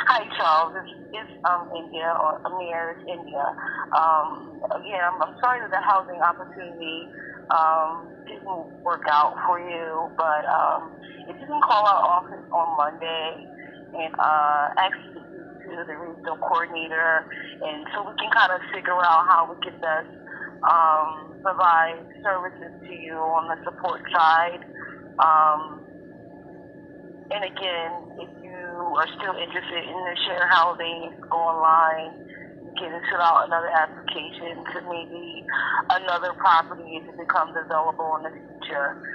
Hi, Charles. It's India, or Amir. It's India. Again, I'm sorry that the housing opportunity didn't work out for you, but if you can call our office on Monday and actually speak to the regional coordinator, and so we can kind of figure out how we can best provide services to you on the support side. Um, and again, if you are still interested in the share housing, go online, you can fill out another application to maybe another property if it becomes available in the future.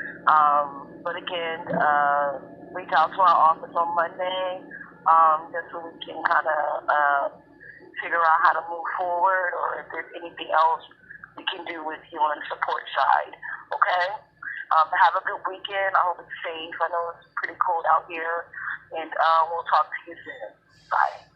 But again, reach out to our office on Monday, just so we can kind of figure out how to move forward, or if there's anything else we can do with you on the support side. Okay? Have a good weekend. I hope it's safe. I know it's pretty cold out here, and we'll talk to you soon. Bye.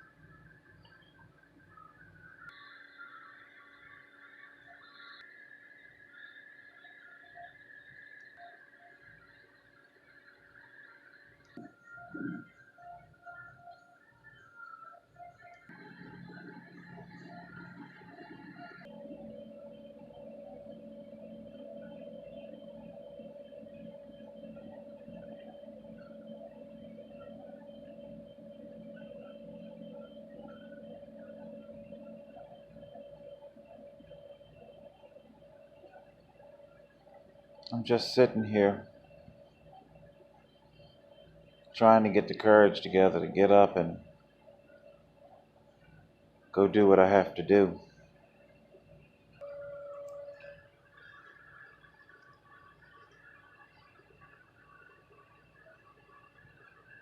I'm just sitting here trying to get the courage together to get up and go do what I have to do.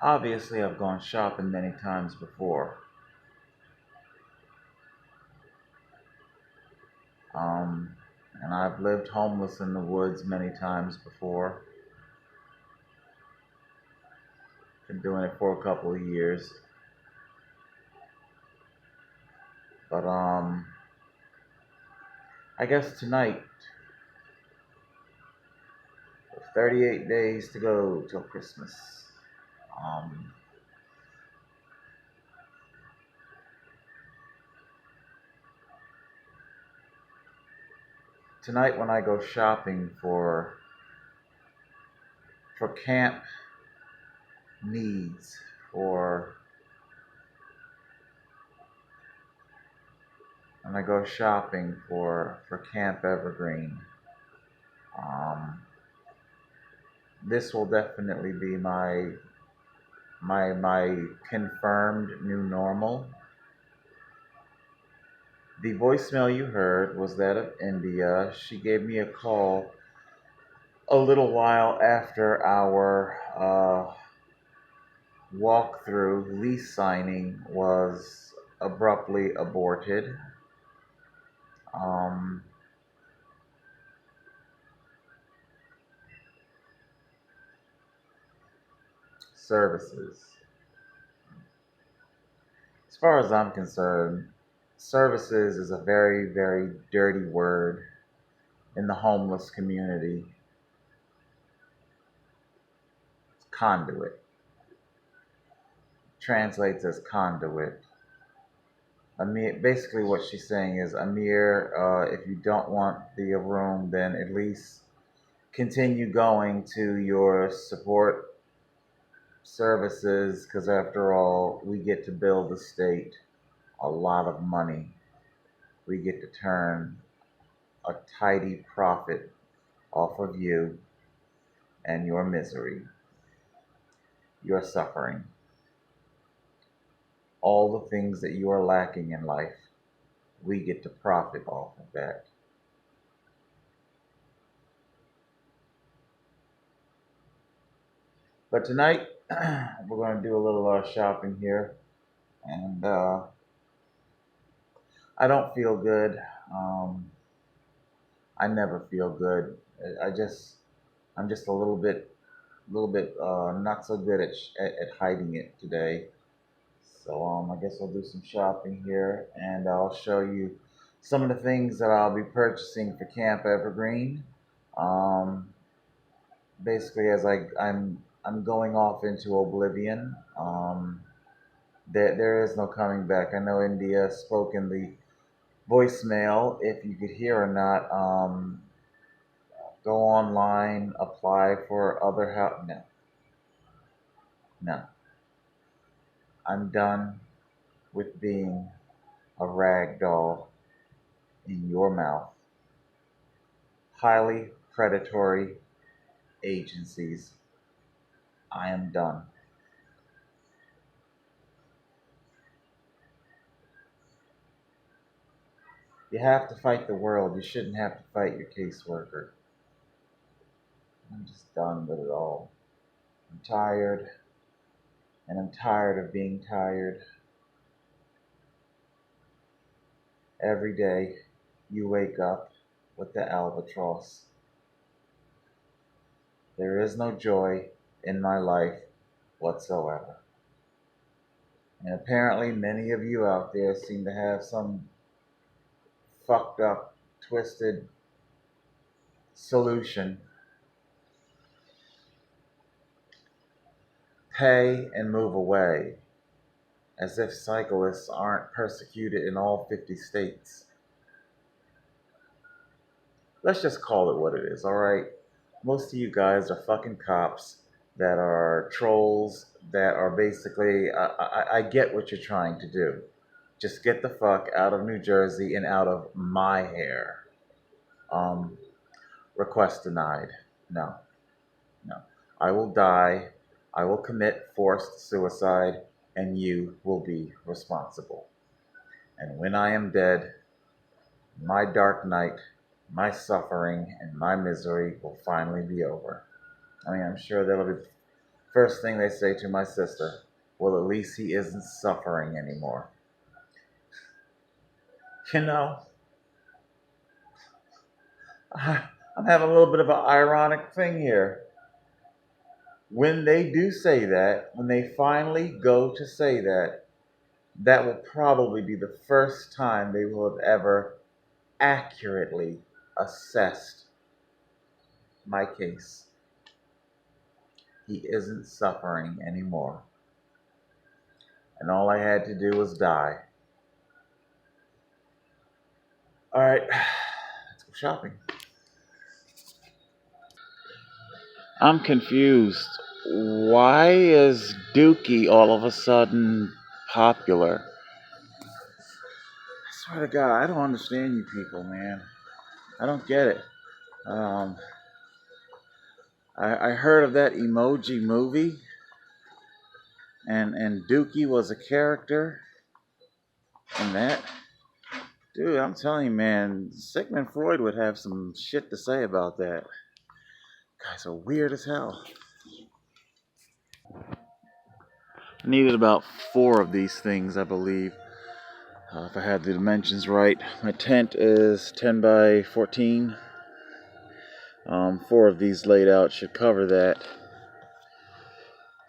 Obviously, I've gone shopping many times before. Um, and I've lived homeless in the woods many times before. Been doing it for a couple of years. But I guess tonight, with 38 days to go till Christmas. Um, Tonight when I go shopping for camp needs, for when I go shopping for Camp Evergreen, um, this will definitely be my confirmed new normal. The voicemail you heard was that of India. She gave me a call a little while after our walkthrough lease signing was abruptly aborted. Um, Services. As far as I'm concerned, services is a very, very dirty word in the homeless community. It's conduit. Translates as conduit. Amir, basically what she's saying is, Amir, if you don't want the room, then at least continue going to your support services, because after all, we get to bill the state a lot of money. We get to turn a tidy profit off of you and your misery, your suffering, all the things that you are lacking in life. We get to profit off of that. But tonight, we're going to do a little shopping here, and I don't feel good. Um, I never feel good. I'm just a little bit not so good at hiding it today. So I guess I'll do some shopping here, and I'll show you some of the things that I'll be purchasing for Camp Evergreen. Um, Basically, as I'm going off into oblivion. There is no coming back. I know India spoke in the voicemail. If you could hear or not, go online, apply for other help. No, no. I'm done with being a rag doll in your mouth. Highly predatory agencies. I am done. You have to fight the world. You shouldn't have to fight your caseworker. I'm just done with it all. I'm tired, and I'm tired of being tired. Every day you wake up with the albatross. There is no joy in my life whatsoever. And apparently, many of you out there seem to have some fucked up, twisted solution. Pay and move away, as if cyclists aren't persecuted in all 50 states. Let's just call it what it is, alright? Most of you guys are fucking cops that are trolls that are basically, I get what you're trying to do. Just get the fuck out of New Jersey and out of my hair. Um, Request denied. No, no. I will die. I will commit forced suicide, and you will be responsible. And when I am dead, my dark night, my suffering, and my misery will finally be over. I mean, I'm sure that'll be the first thing they say to my sister. Well, at least he isn't suffering anymore. You know, I'm having a little bit of an ironic thing here. When they do say that, when they finally go to say that, that will probably be the first time they will have ever accurately assessed my case. He isn't suffering anymore. And all I had to do was die. Alright, let's go shopping. I'm confused. Why is Dookie all of a sudden popular? I swear to God, I don't understand you people, man. I don't get it. Um, I heard of that Emoji movie, and Dookie was a character in that. Dude, I'm telling you, man, Sigmund Freud would have some shit to say about that. Guys are weird as hell. I needed about 4 of these things, I believe. If I had the dimensions right. My tent is 10 by 14. 4 of these laid out should cover that.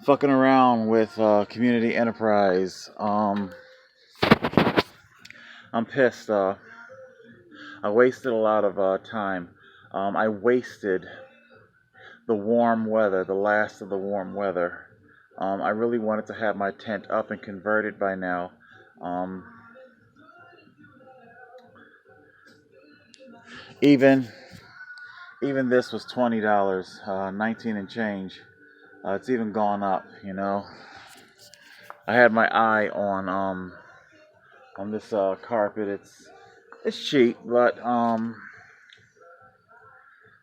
Fucking around with community enterprise. I'm pissed. I wasted a lot of time. I wasted the warm weather, the last of the warm weather. I really wanted to have my tent up and converted by now. Even this was $20, 19 and change. It's even gone up, you know. I had my eye on this carpet. It's cheap, but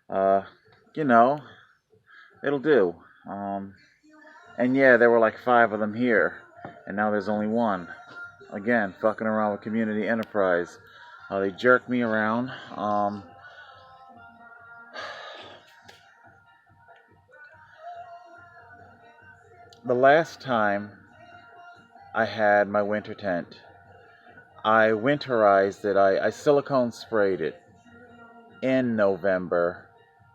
uh, you know, it'll do. And yeah, there were like 5 of them here, and now there's only one. Again, fucking around with community enterprise. They jerk me around. The last time I had my winter tent, I winterized it. I silicone sprayed it in November,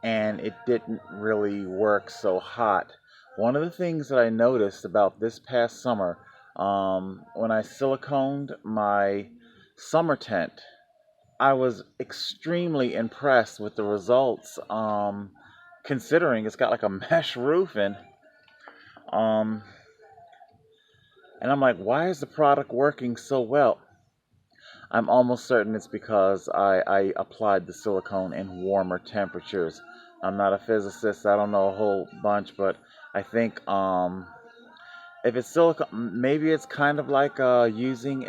and it didn't really work so hot. One of the things that I noticed about this past summer, when I siliconed my summer tent, I was extremely impressed with the results. Considering it's got like a mesh roof and um, And I'm like, why is the product working so well? I'm almost certain it's because I applied the silicone in warmer temperatures. I'm not a physicist, I don't know a whole bunch, but I think if it's silicone, maybe it's kind of like using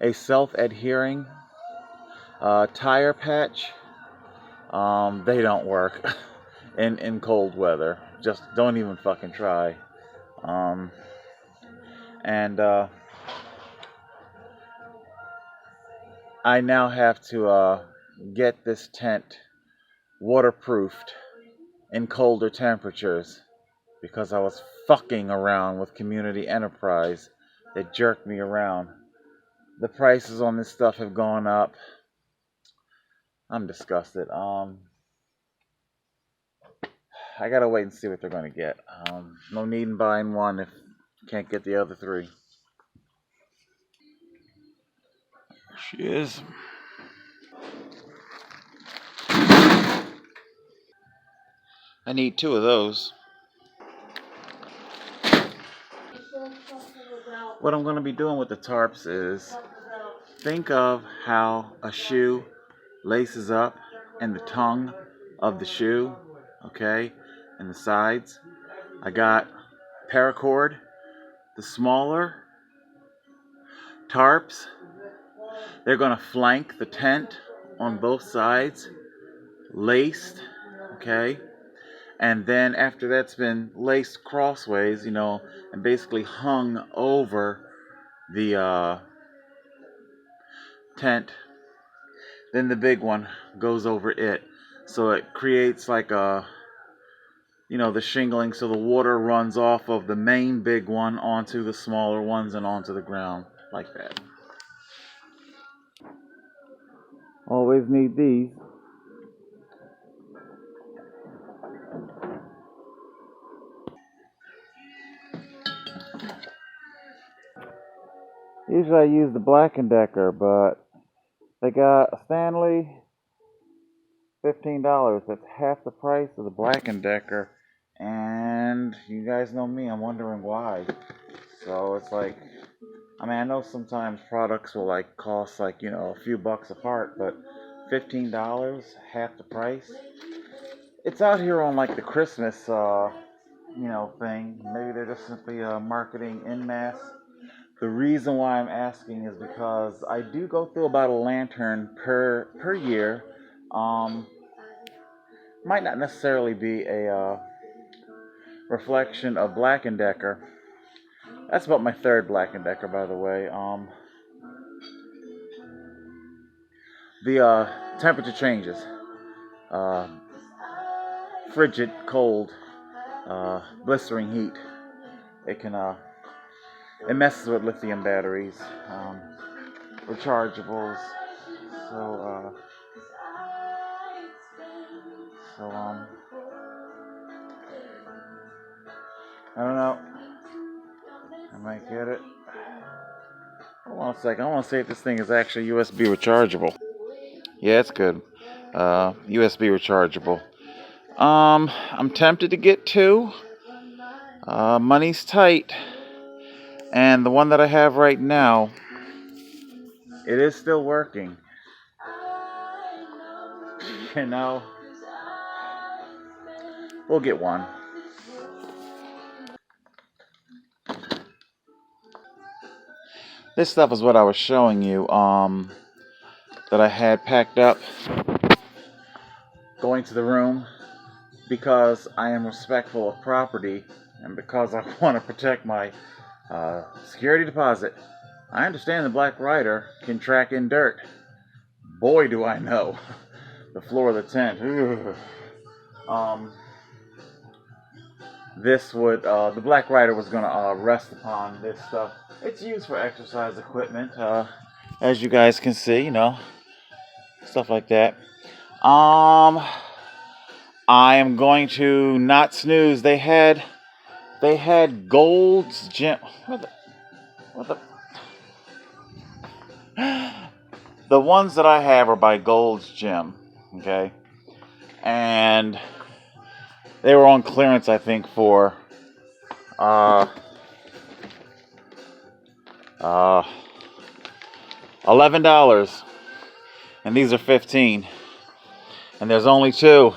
a self-adhering tire patch. They don't work in cold weather. Just don't even fucking try. Um, and I now have to get this tent waterproofed in colder temperatures because I was fucking around with community enterprise that jerked me around. The prices on this stuff have gone up. I'm disgusted. I gotta wait and see what they're gonna get. No need in buying one if you can't get the other three. She is. I need two of those. What I'm gonna be doing with the tarps is think of how a shoe laces up and the tongue of the shoe, okay, and the sides. I got paracord, the smaller tarps. They're gonna flank the tent on both sides, laced, okay, and then after that's been laced crossways, and basically hung over the tent, then the big one goes over it, so it creates like the shingling, so the water runs off of the main big one onto the smaller ones and onto the ground like that. Always need these. Usually I use the Black & Decker, but they got a Stanley, $15. That's half the price of the Black & Decker. And you guys know me, I'm wondering why. So it's like, I know sometimes products will cost a few bucks apart, but $15, half the price. It's out here on the Christmas thing. Maybe they're just simply marketing en masse. The reason why I'm asking is because I do go through about a lantern per year. Might not necessarily be a reflection of Black & Decker. That's about my third Black & Decker, by the way. The temperature changes. Uh, Frigid, cold, blistering heat. It messes with lithium batteries, rechargeables. So, I don't know. I might get it. Hold on a second. I want to see if this thing is actually USB rechargeable. Yeah, it's good. USB rechargeable. I'm tempted to get two. Money's tight. And the one that I have right now, it is still working. We'll get one. This stuff is what I was showing you, that I had packed up going to the room because I am respectful of property and because I want to protect my security deposit. I understand the Black Rider can track in dirt. Boy, do I know. The floor of the tent. The Black Rider was going to rest upon this stuff. It's used for exercise equipment, as you guys can see, stuff like that. I am going to not snooze. They had Gold's Gym. What the? The ones that I have are by Gold's Gym, okay, and they were on clearance, I think, for Uh, $11, and these are 15, and there's only two,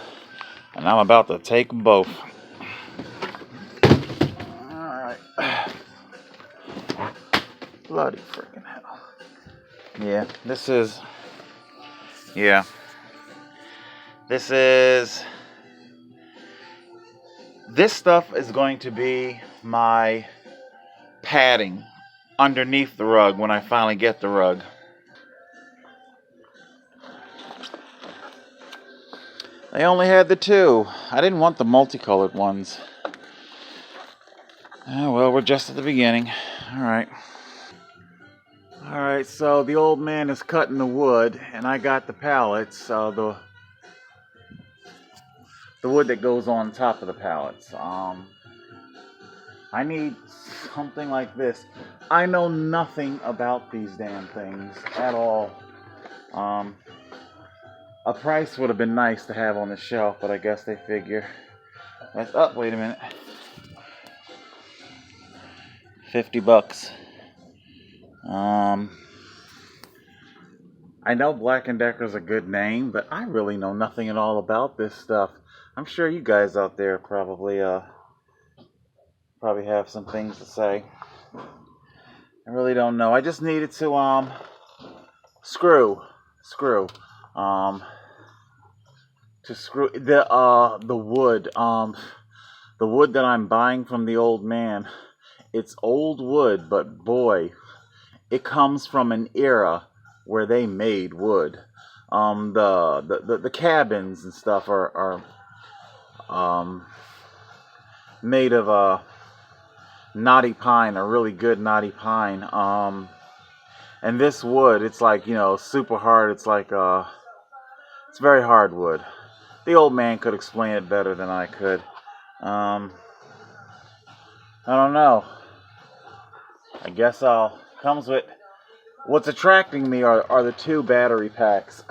and I'm about to take them both. All right. Bloody freaking hell. Yeah, this is. Yeah, this is. This stuff is going to be my padding underneath the rug when I finally get the rug. They only had the two. I didn't want the multicolored ones. Oh, well, we're just at the beginning. Alright. Alright, so the old man is cutting the wood, and I got the pallets, the wood that goes on top of the pallets. I need something like this. I know nothing about these damn things at all. A price would have been nice to have on the shelf, but I guess they figure. That's up. Wait a minute. $50. I know Black & Decker's a good name, but I really know nothing at all about this stuff. I'm sure you guys out there probably have some things to say. I really don't know. I just needed to screw to screw the wood the wood that I'm buying from the old man. It's old wood, but boy, it comes from an era where they made wood. The cabins and stuff are made of knotty pine, a really good knotty pine. And this wood, it's like, super hard. It's like it's very hard wood. The old man could explain it better than I could. I don't know. I guess comes with. What's attracting me are the two battery packs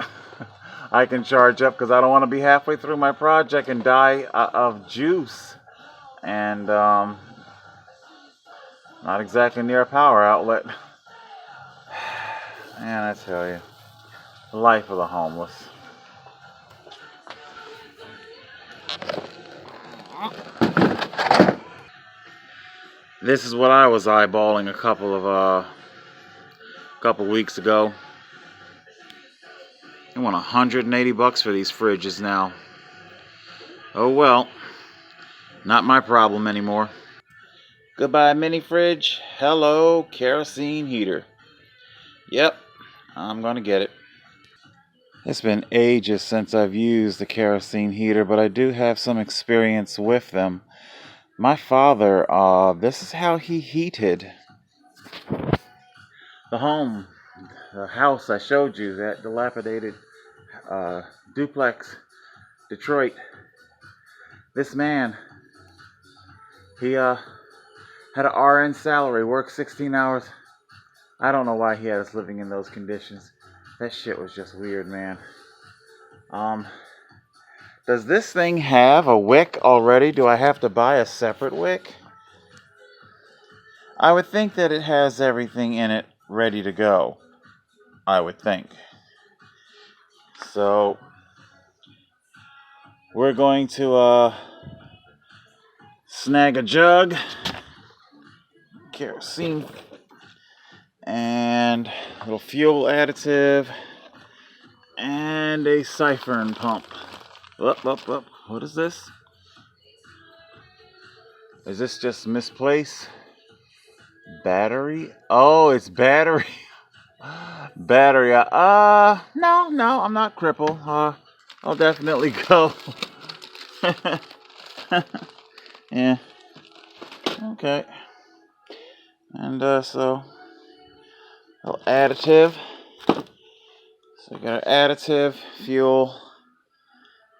I can charge up, because I don't want to be halfway through my project and die of juice. And not exactly near a power outlet. Man, I tell you, the life of the homeless. This is what I was eyeballing a couple weeks ago. I want $180 for these fridges now. Oh well, not my problem anymore. Goodbye, mini fridge. Hello, kerosene heater. Yep, I'm gonna get it. It's been ages since I've used a kerosene heater, but I do have some experience with them. My father, this is how he heated the home, the house I showed you, that dilapidated duplex, Detroit. This man, he had an RN salary, worked 16 hours. I don't know why he had us living in those conditions. That shit was just weird, man. Does this thing have a wick already? Do I have to buy a separate wick? I would think that it has everything in it ready to go. I would think. So, we're going to snag a jug, kerosene, and a little fuel additive, and a siphon pump. Up. What is this? Is this just misplaced? Battery? Oh, it's battery. Battery. No, I'm not crippled. I'll definitely go. Yeah. Okay. And so, a little additive. So we got our additive, fuel.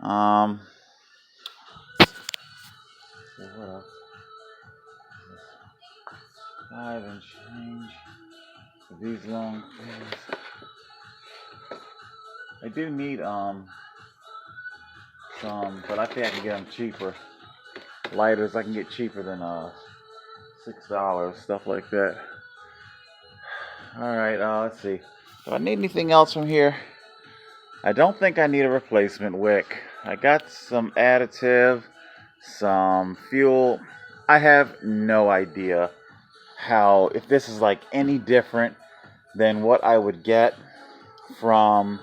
So what else? 5 and change for these long things. I do need some, but I think I can get them cheaper. Lighters I can get cheaper than $6, stuff like that. All right, let's see. Do I need anything else from here? I don't think I need a replacement wick. I got some additive, some fuel. I have no idea how, if this is like any different than what I would get from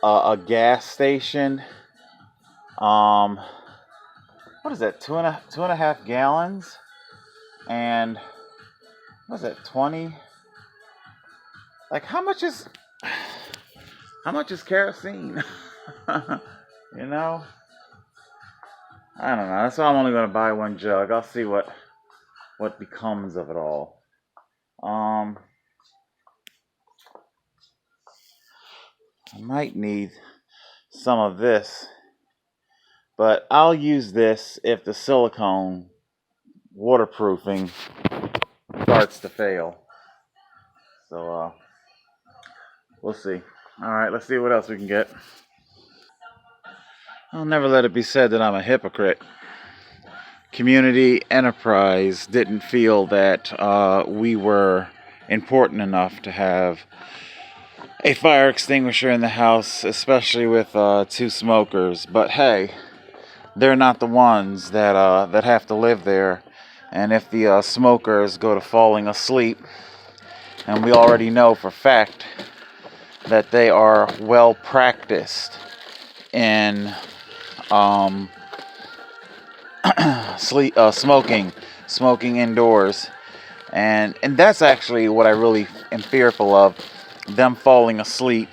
a gas station. Um, what is that? Two and a half gallons, and what is that? 20. Like how much is kerosene? You know, I don't know. That's why I'm only gonna buy one jug. I'll see what becomes of it all. Um, I might need some of this, but I'll use this if the silicone waterproofing starts to fail. So we'll see. All right, let's see what else we can get. I'll never let it be said that I'm a hypocrite. Community enterprise didn't feel that we were important enough to have a fire extinguisher in the house, especially with two smokers. But hey, they're not the ones that have to live there. And if the smokers go to falling asleep, and we already know for fact that they are well practiced in um, smoking indoors, and that's actually what I really am fearful of, them falling asleep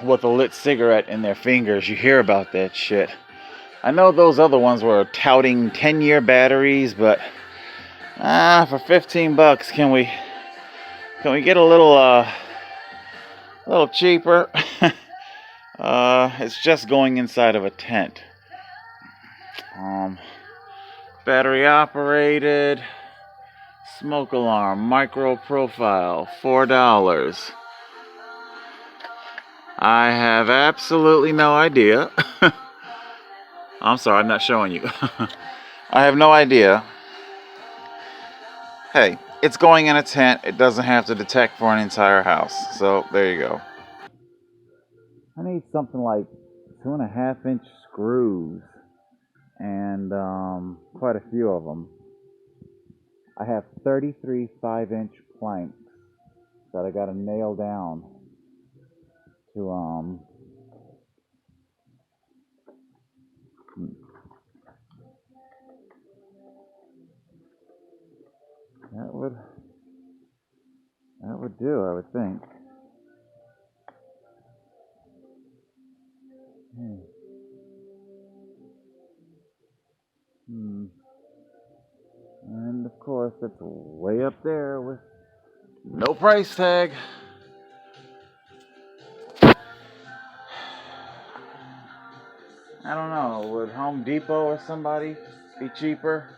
with a lit cigarette in their fingers. You hear about that shit. I know those other ones were touting 10-year batteries, but for $15, can we get a little cheaper? It's just going inside of a tent. Battery operated, smoke alarm, micro profile, $4. I have absolutely no idea. I'm sorry, I'm not showing you. I have no idea. Hey, it's going in a tent. It doesn't have to detect for an entire house. So there you go. I need something like 2.5 inch screws and quite a few of them. I have 33 5-inch planks that I got to nail down to that would do, I would think. Hmm. Hmm. And of course, it's way up there with no price tag. I don't know. Would Home Depot or somebody be cheaper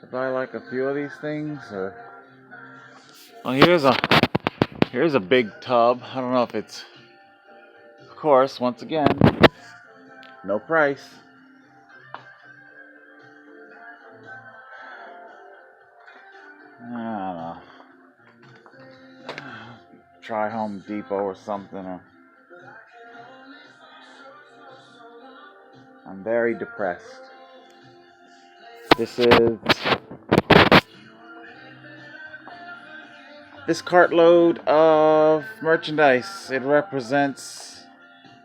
to buy like a few of these things? Or well, here's a big tub. I don't know if it's, of course, once again, no price. I don't know. Try Home Depot or something. Or I'm very depressed. This cartload of merchandise. It represents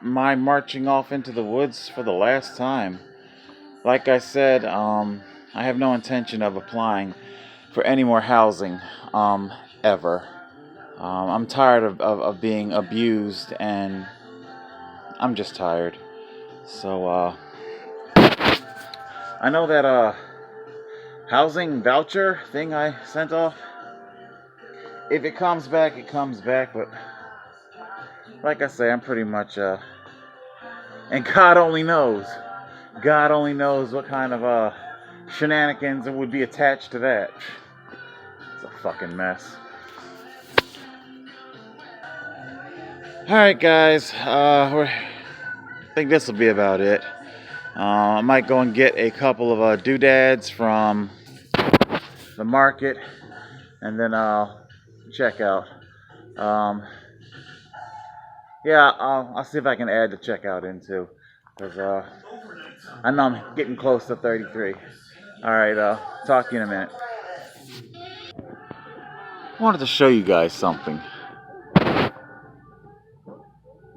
my marching off into the woods for the last time. Like I said, I have no intention of applying for any more housing ever. I'm tired of being abused, and I'm just tired. So I know that housing voucher thing I sent off. If it comes back, it comes back. But like I say, I'm pretty much and God only knows. God only knows what kind of shenanigans would be attached to that. It's a fucking mess. All right, guys. I think this will be about it. I might go and get a couple of doodads from the market. and then I'll check out. Um, yeah, I'll see if I can add the checkout in too, because I know I'm getting close to 33. All right, talk to you in a minute. I wanted to show you guys something.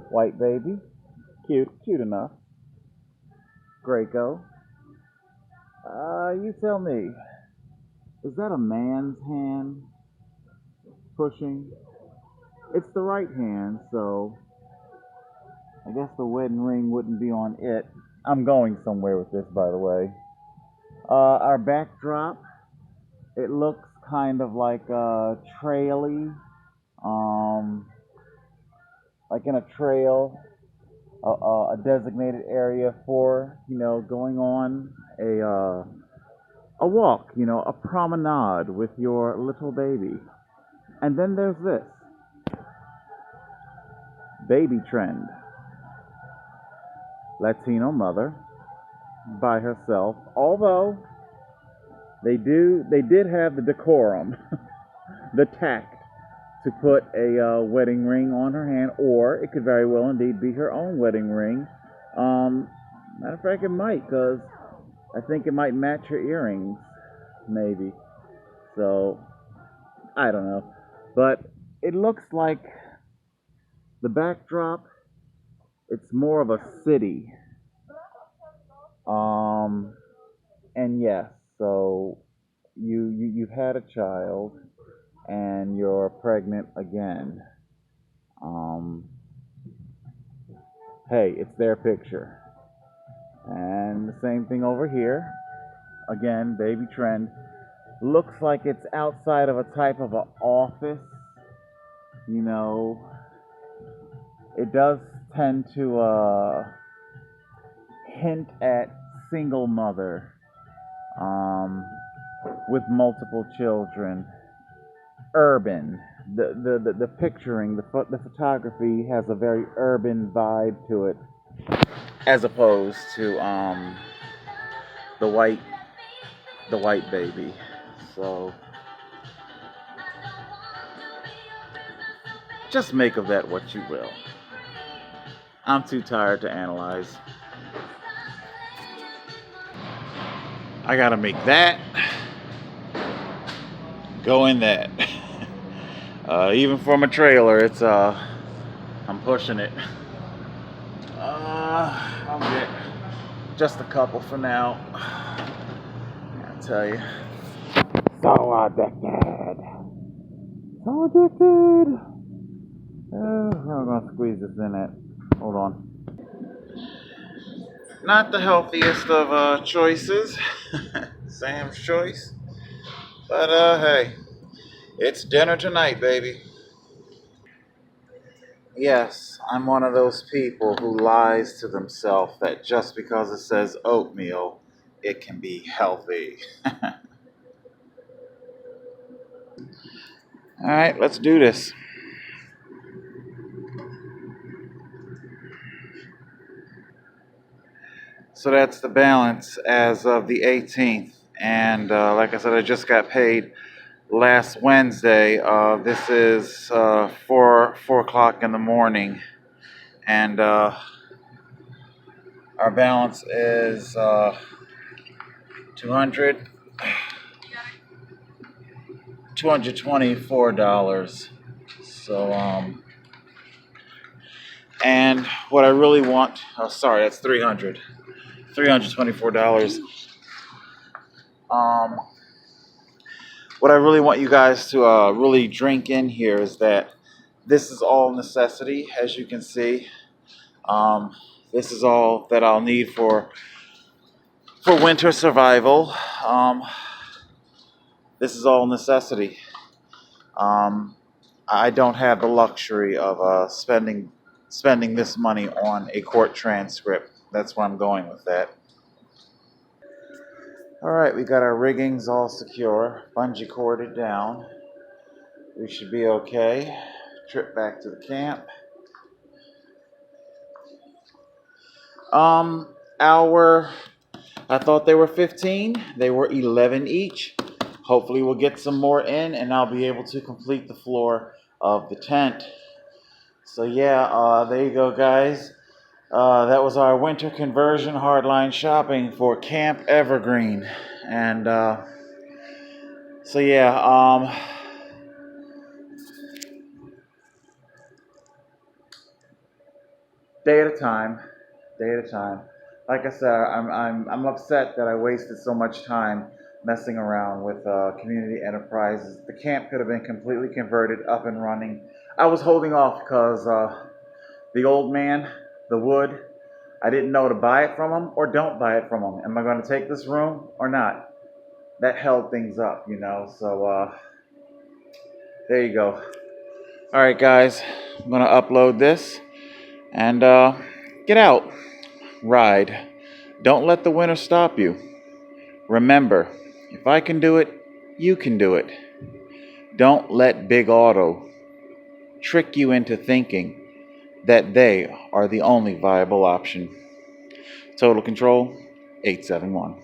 White baby, cute enough. Graco. You tell me, is that a man's hand pushing? It's the right hand, so I guess the wedding ring wouldn't be on it. I'm going somewhere with this, by the way. Our backdrop, it looks kind of like traily, um, like in a trail, a designated area for going on a walk, a promenade with your little baby. And then there's this baby trend. Latino mother by herself, although they did have the decorum, the tact to put a wedding ring on her hand, or it could very well indeed be her own wedding ring. Matter of fact, it might, because I think it might match her earrings, maybe. So I don't know, but it looks like the backdrop. It's more of a city. Um, and yes, so you've had a child and you're pregnant again. Um, hey, it's their picture. And the same thing over here. Again, baby trend. Looks like it's outside of a type of an office. You know, it does tend to hint at single mother with multiple children. Urban. The picturing, the photography has a very urban vibe to it, as opposed to the white the white baby. So just make of that what you will. I'm too tired to analyze. I gotta make that go in that. Even from a trailer, it's I'm pushing it. I'll get just a couple for now. I tell you, so addicted, so addicted. I'm gonna squeeze this in it. Hold on. Not the healthiest of choices, Sam's choice. But hey, it's dinner tonight, baby. Yes, I'm one of those people who lies to themselves that just because it says oatmeal, it can be healthy. All right, let's do this. So that's the balance as of the 18th. And like I said, I just got paid last Wednesday. This is 4 o'clock in the morning. And our balance is 224. So and what I really want, oh sorry, that's $324. What I really want you guys to really drink in here is that this is all necessity, as you can see. Um, this is all that I'll need for winter survival. This is all necessity. Um, I don't have the luxury of spending this money on a court transcript. That's where I'm going with that. All right, we got our riggings all secure, bungee corded down. We should be okay. Trip back to the camp. Our I thought they were 15. They were 11 each. Hopefully we'll get some more in and I'll be able to complete the floor of the tent. So yeah, there you go, guys. That was our winter conversion hardline shopping for Camp Evergreen. And so yeah, day at a time, day at a time. Like I said, I'm upset that I wasted so much time messing around with community enterprises. The camp could have been completely converted, up and running. I was holding off because the old man, the wood, I didn't know to buy it from him or don't buy it from him. Am I going to take this room or not? That held things up, you know. So there you go. All right, guys, I'm going to upload this and get out. Ride. Don't let the winter stop you. Remember, if I can do it, you can do it. Don't let Big Auto trick you into thinking that they are the only viable option. Total Control 871.